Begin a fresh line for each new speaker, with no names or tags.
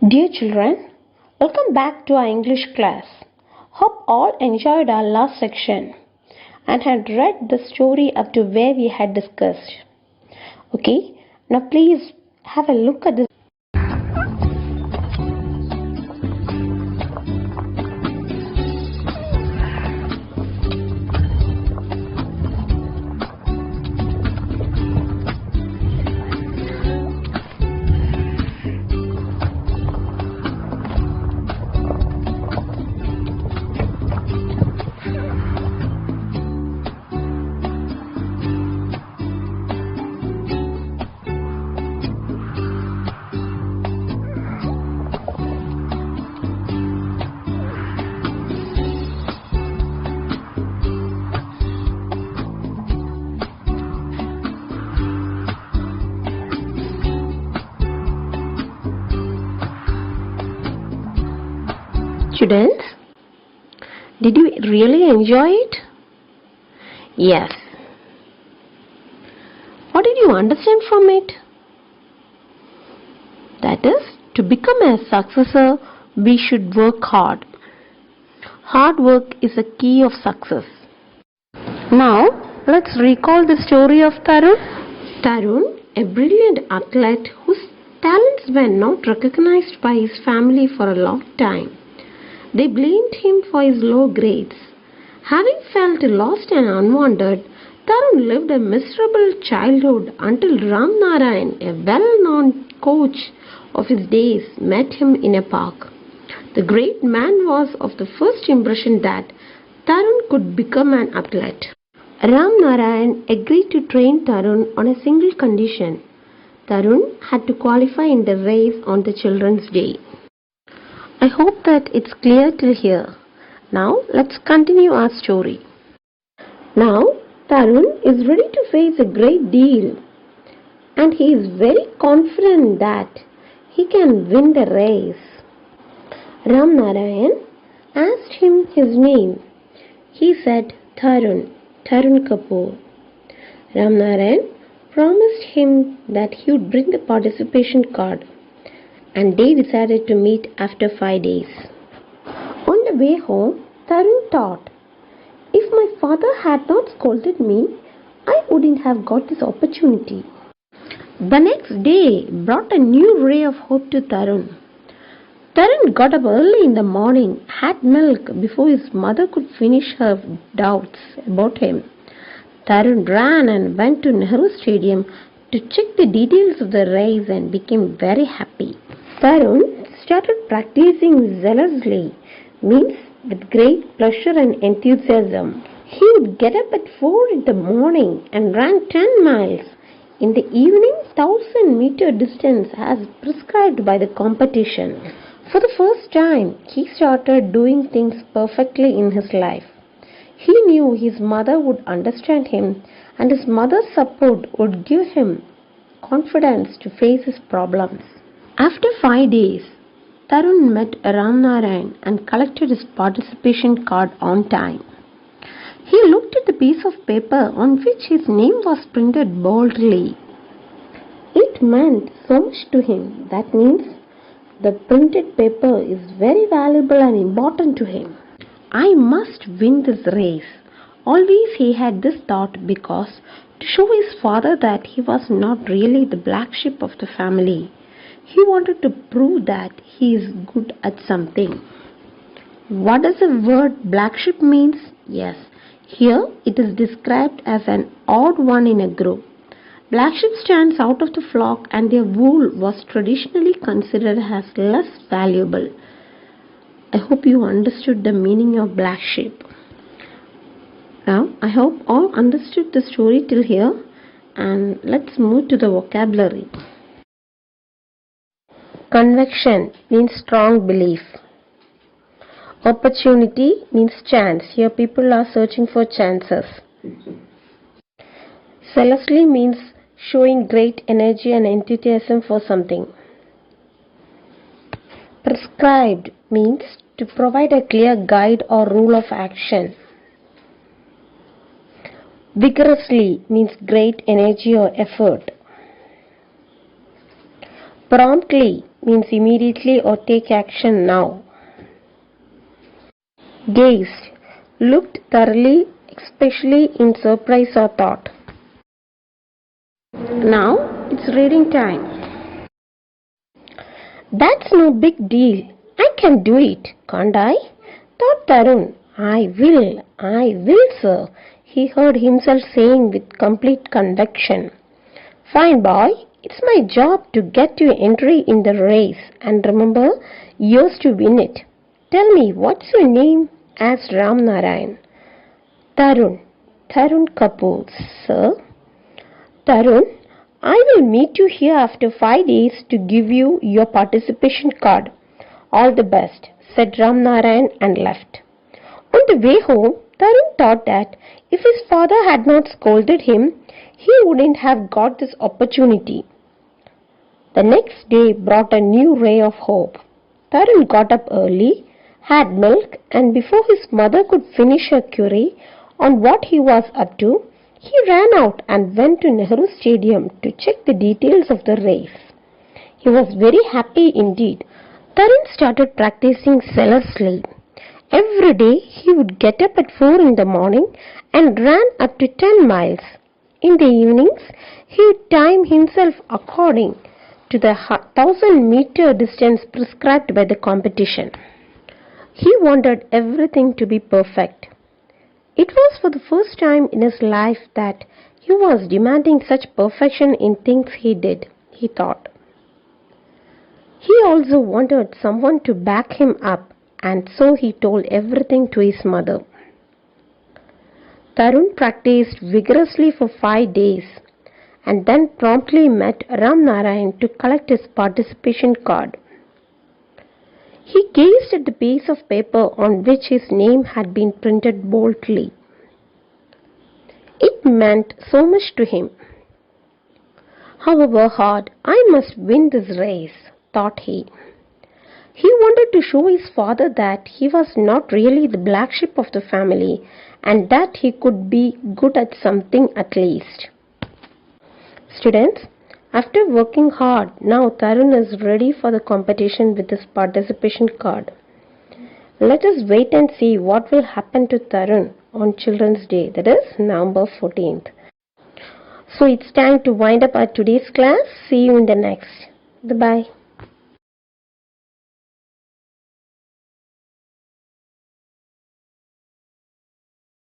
Dear children, welcome back to our English class. Hope all enjoyed our last section and had read the story up to where we had discussed. Okay, now please have a look at this. Students, did you really enjoy it? Yes. What did you understand from it? That is, to become a successor, we should work hard. Hard work is a key of success. Now, let's recall the story of Tarun. Tarun, a brilliant athlete whose talents were not recognized by his family for a long time. They blamed him for his low grades. Having felt lost and unwanted, Tarun lived a miserable childhood until Ram Narayan, a well-known coach of his days, met him in a park. The great man was of the first impression that Tarun could become an athlete. Ram Narayan agreed to train Tarun on a single condition. Tarun had to qualify in the race on the Children's Day. I hope that it's clear till here. Now let's continue our story. Now Tarun is ready to face a great deal and he is very confident that he can win the race. Ram Narayan asked him his name. He said Tarun Kapoor. Ram Narayan promised him that he would bring the participation card, and they decided to meet after 5 days. On the way home, Tarun thought, if my father had not scolded me, I wouldn't have got this opportunity. The next day brought a new ray of hope to Tarun. Tarun got up early in the morning, had milk before his mother could finish her doubts about him. Tarun ran and went to Nehru Stadium to check the details of the race and became very happy. Tarun started practicing zealously, means with great pleasure and enthusiasm. He would get up at 4 in the morning and ran 10 miles. In the evening, 1,000-meter distance as prescribed by the competition. For the first time, he started doing things perfectly in his life. He knew his mother would understand him and his mother's support would give him confidence to face his problems. After 5 days, Tarun met Ram Narayan and collected his participation card on time. He looked at the piece of paper on which his name was printed boldly. It meant so much to him. That means the printed paper is very valuable and important to him. I must win this race. Always he had this thought because to show his father that he was not really the black sheep of the family. He wanted to prove that he is good at something. What does the word black sheep means? Yes, here it is described as an odd one in a group. Black sheep stands out of the flock and their wool was traditionally considered as less valuable. I hope you understood the meaning of black sheep. Now, I hope all understood the story till here and let's move to the vocabulary. Conviction means strong belief. Opportunity means chance. Here people are searching for chances. Zealously means showing great energy and enthusiasm for something. Prescribed means to provide a clear guide or rule of action. Vigorously means great energy or effort. Promptly means immediately or take action now. Gazed, looked thoroughly, especially in surprise or thought. Now it's reading time. That's no big deal. I can do it, can't I? Thought Tarun. I will, sir, he heard himself saying with complete conviction. Fine, boy. It's my job to get you entry in the race, and remember, yours to win it. Tell me, what's your name? Asked Ram Narayan. Tarun. Tarun Kapoor, sir. Tarun, I will meet you here after 5 days to give you your participation card. All the best, said Ram Narayan and left. On the way home, Tarun thought that if his father had not scolded him, he wouldn't have got this opportunity. The next day brought a new ray of hope. Tarun got up early, had milk, and before his mother could finish her query on what he was up to, he ran out and went to Nehru Stadium to check the details of the race. He was very happy indeed. Tarun started practicing zealously. Every day he would get up at 4 in the morning and ran up to 10 miles. In the evenings, he would time himself according to the 1,000-meter distance prescribed by the competition. He wanted everything to be perfect. It was for the first time in his life that he was demanding such perfection in things he did, he thought. He also wanted someone to back him up, and so he told everything to his mother. Tarun practiced vigorously for 5 days and then promptly met Ram Narayan to collect his participation card. He gazed at the piece of paper on which his name had been printed boldly. It meant so much to him. However hard, I must win this race, thought he. He wanted to show his father that he was not really the black sheep of the family and that he could be good at something at least. Students, after working hard, now Tarun is ready for the competition with his participation card. Let us wait and see what will happen to Tarun on Children's Day, that is November 14th. So it's time to wind up our today's class. See you in the next. Bye-bye.